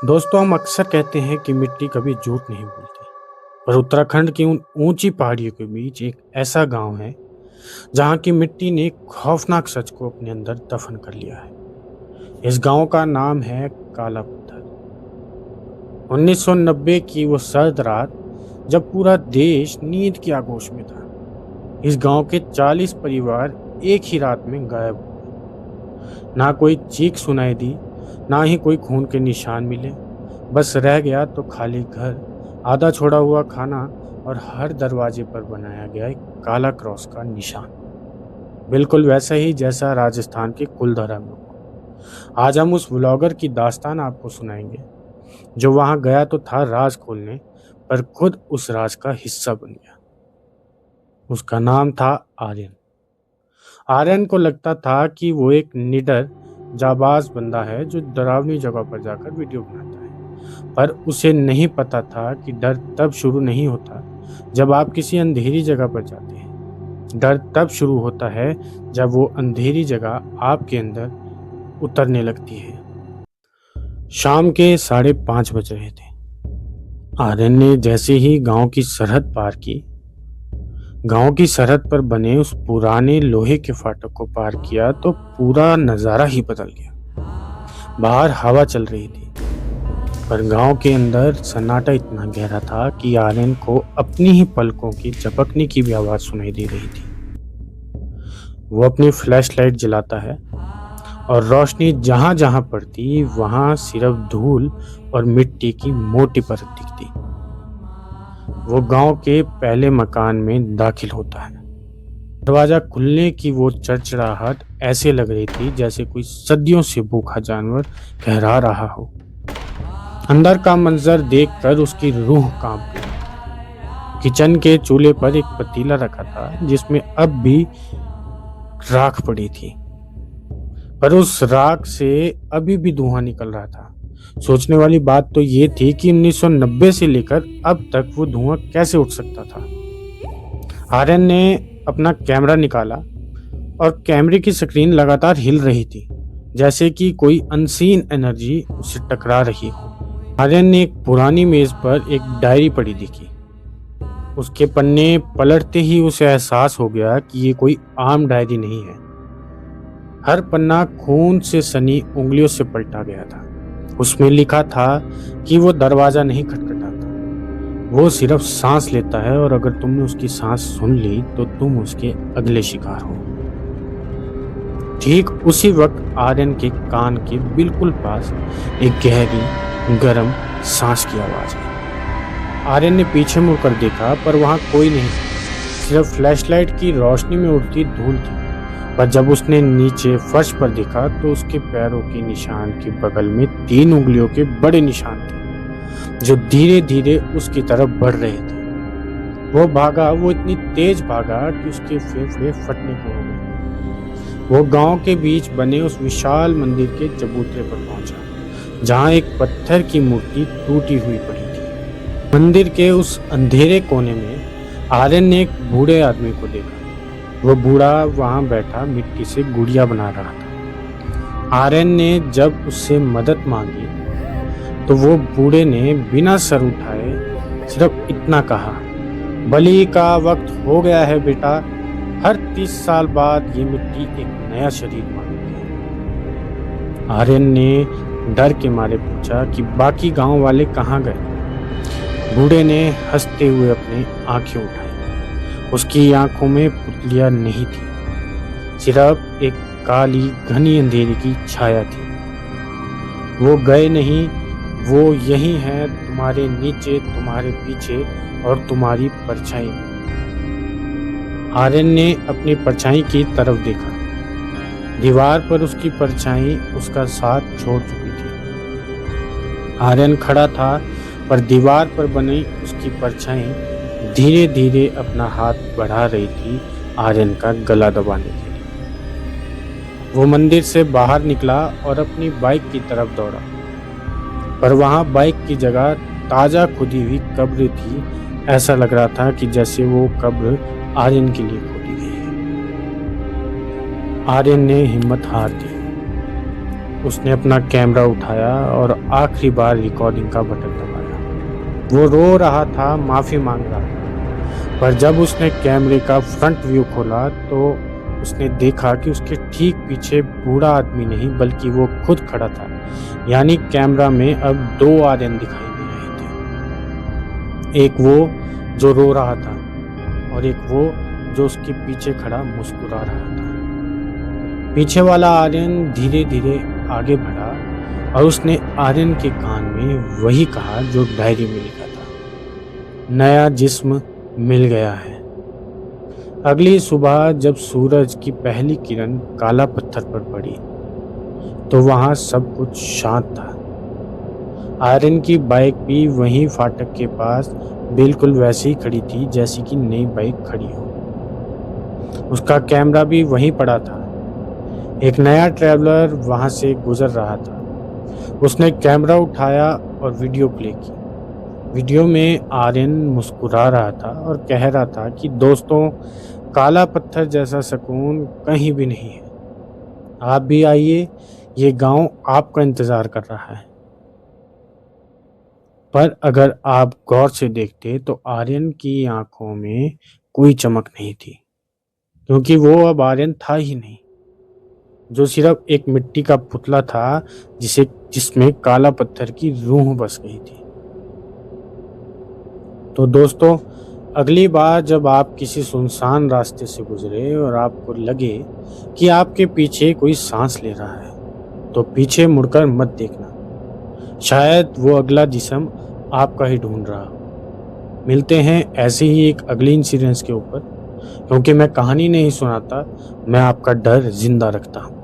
दोस्तों, हम अक्सर कहते हैं कि मिट्टी कभी झूठ नहीं बोलती। पर उत्तराखंड की उन ऊंची पहाड़ियों के बीच एक ऐसा गांव है जहां की मिट्टी ने एक खौफनाक सच को अपने अंदर दफन कर लिया है। इस गांव का नाम है काला पत्थर। 1990 की वो सर्द रात, जब पूरा देश नींद की आगोश में था, इस गांव के 40 परिवार एक ही रात में गायब हो गए। ना कोई चीख सुनाई दी, ना ही कोई खून के निशान मिले। बस रह गया तो खाली घर, आधा छोड़ा हुआ खाना और हर दरवाजे पर बनाया गया एक काला क्रॉस का निशान, बिल्कुल वैसा ही जैसा राजस्थान के कुलधरा में हुआ। आज हम उस व्लॉगर की दास्तान आपको सुनाएंगे जो वहां गया तो था राज खोलने, पर खुद उस राज का हिस्सा बन गया। उसका नाम था आर्यन। आर्यन को लगता था कि वो एक निडर जाबाज बंदा है जो डरावनी जगह पर जाकर वीडियो बनाता है, पर उसे नहीं पता था कि डर तब शुरू नहीं होता जब आप किसी अंधेरी जगह पर जाते हैं। डर तब शुरू होता है जब वो अंधेरी जगह आपके अंदर उतरने लगती है। शाम के 5:30 बज रहे थे। आर्यन ने जैसे ही गांव की सरहद पार की, गांव की सरहद पर बने उस पुराने लोहे के फाटक को पार किया तो पूरा नजारा ही बदल गया। बाहर हवा चल रही थी, पर गांव के अंदर सन्नाटा इतना गहरा था कि आर्यन को अपनी ही पलकों की झपकने की भी आवाज सुनाई दे रही थी। वो अपनी फ्लैशलाइट जलाता है और रोशनी जहां जहां पड़ती वहां सिर्फ धूल और मिट्टी की मोटी परत दिखती। वो गांव के पहले मकान में दाखिल होता है। दरवाजा खुलने की वो चड़चड़ाहट ऐसे लग रही थी जैसे कोई सदियों से भूखा जानवर कहरा रहा हो। अंदर का मंजर देखकर उसकी रूह कांप गई। किचन के चूल्हे पर एक पतीला रखा था जिसमें अब भी राख पड़ी थी, पर उस राख से अभी भी धुआं निकल रहा था। सोचने वाली बात तो ये थी कि 1990 से लेकर अब तक वो धुआं कैसे उठ सकता था। आर्यन ने अपना कैमरा निकाला और कैमरे की स्क्रीन लगातार हिल रही थी, जैसे कि कोई अनसीन एनर्जी उससे टकरा रही हो। आर्यन ने एक पुरानी मेज पर एक डायरी पड़ी दिखी। उसके पन्ने पलटते ही उसे एहसास हो गया कि ये कोई आम डायरी नहीं है। हर पन्ना खून से सनी उंगलियों से पलटा गया था। उसमें लिखा था कि वो दरवाजा नहीं खटखटाता, वो सिर्फ सांस लेता है, और अगर तुमने उसकी सांस सुन ली तो तुम उसके अगले शिकार हो। ठीक उसी वक्त आर्यन के कान के बिल्कुल पास एक गहरी गर्म सांस की आवाज आई। आर्यन ने पीछे मुड़कर देखा, पर वहां कोई नहीं, सिर्फ फ्लैशलाइट की रोशनी में उड़ती धूल थी। पर जब उसने नीचे फर्श पर देखा तो उसके पैरों के निशान के बगल में 3 उंगलियों के बड़े निशान थे जो धीरे धीरे उसकी तरफ बढ़ रहे थे। वो भागा, वो इतनी तेज भागा कि उसके फेफड़े फटने को हो गए। वो गांव के बीच बने उस विशाल मंदिर के चबूतरे पर पहुंचा जहां एक पत्थर की मूर्ति टूटी हुई पड़ी थी। मंदिर के उस अंधेरे कोने में आर्यन ने एक बूढ़े आदमी को देखा। वो बूढ़ा वहां बैठा मिट्टी से गुड़िया बना रहा था। आर्यन ने जब उससे मदद मांगी तो वो बूढ़े ने बिना सर उठाए सिर्फ इतना कहा, बलि का वक्त हो गया है बेटा, हर 30 साल बाद ये मिट्टी एक नया शरीर मांगती है। आर्यन ने डर के मारे पूछा कि बाकी गांव वाले कहाँ गए। बूढ़े ने हंसते हुए अपनी आंखें उठाई। उसकी आंखों में पुतलियां नहीं थी, सिर्फ एक काली घनी अंधेरी की छाया थी। वो गए नहीं, वो यही है, तुम्हारे नीचे, तुम्हारे पीछे और तुम्हारी परछाई में। आर्यन ने अपनी परछाई की तरफ देखा। दीवार पर उसकी परछाई उसका साथ छोड़ चुकी थी। आर्यन खड़ा था, पर दीवार पर बनी उसकी परछाई धीरे धीरे अपना हाथ बढ़ा रही थी आर्यन का गला दबाने के लिए। वो मंदिर से बाहर निकला और अपनी बाइक की तरफ दौड़ा, पर वहां बाइक की जगह ताजा खुदी हुई कब्र थी। ऐसा लग रहा था कि जैसे वो कब्र आर्यन के लिए खोदी गई है। आर्यन ने हिम्मत हार दी। उसने अपना कैमरा उठाया और आखिरी बार रिकॉर्डिंग का बटन दबाया। वो रो रहा था, माफ़ी मांग रहा था। पर जब उसने कैमरे का फ्रंट व्यू खोला तो उसने देखा कि उसके ठीक पीछे बूढ़ा आदमी नहीं बल्कि वो खुद खड़ा था। यानी कैमरा में अब 2 आर्यन दिखाई दे रहे थे। एक वो जो रो रहा था और एक वो जो उसके पीछे खड़ा मुस्कुरा रहा था। पीछे वाला आर्यन धीरे धीरे आगे बढ़ा और उसने आर्यन के कान में वही कहा जो डायरी में लिखा था, नया जिस्म मिल गया है। अगली सुबह जब सूरज की पहली किरण काला पत्थर पर पड़ी तो वहां सब कुछ शांत था। आर्यन की बाइक भी वहीं फाटक के पास बिल्कुल वैसी ही खड़ी थी जैसी कि नई बाइक खड़ी हो। उसका कैमरा भी वहीं पड़ा था। एक नया ट्रैवलर वहां से गुजर रहा था। उसने कैमरा उठाया और वीडियो प्ले की। वीडियो में आर्यन मुस्कुरा रहा था और कह रहा था कि दोस्तों, काला पत्थर जैसा सुकून कहीं भी नहीं है। आप भी आइए, ये गांव आपका इंतजार कर रहा है। पर अगर आप गौर से देखते तो आर्यन की आंखों में कोई चमक नहीं थी, क्योंकि वो अब आर्यन था ही नहीं, जो सिर्फ एक मिट्टी का पुतला था जिसमें काला पत्थर की रूह बस गई थी। तो दोस्तों, अगली बार जब आप किसी सुनसान रास्ते से गुजरे और आपको लगे कि आपके पीछे कोई सांस ले रहा है, तो पीछे मुड़कर मत देखना। शायद वो अगला जिस्म आपका ही ढूंढ रहा हो। मिलते हैं ऐसे ही एक अगली इंसिडेंस के ऊपर, क्योंकि मैं कहानी नहीं सुनाता, मैं आपका डर जिंदा रखता हूँ।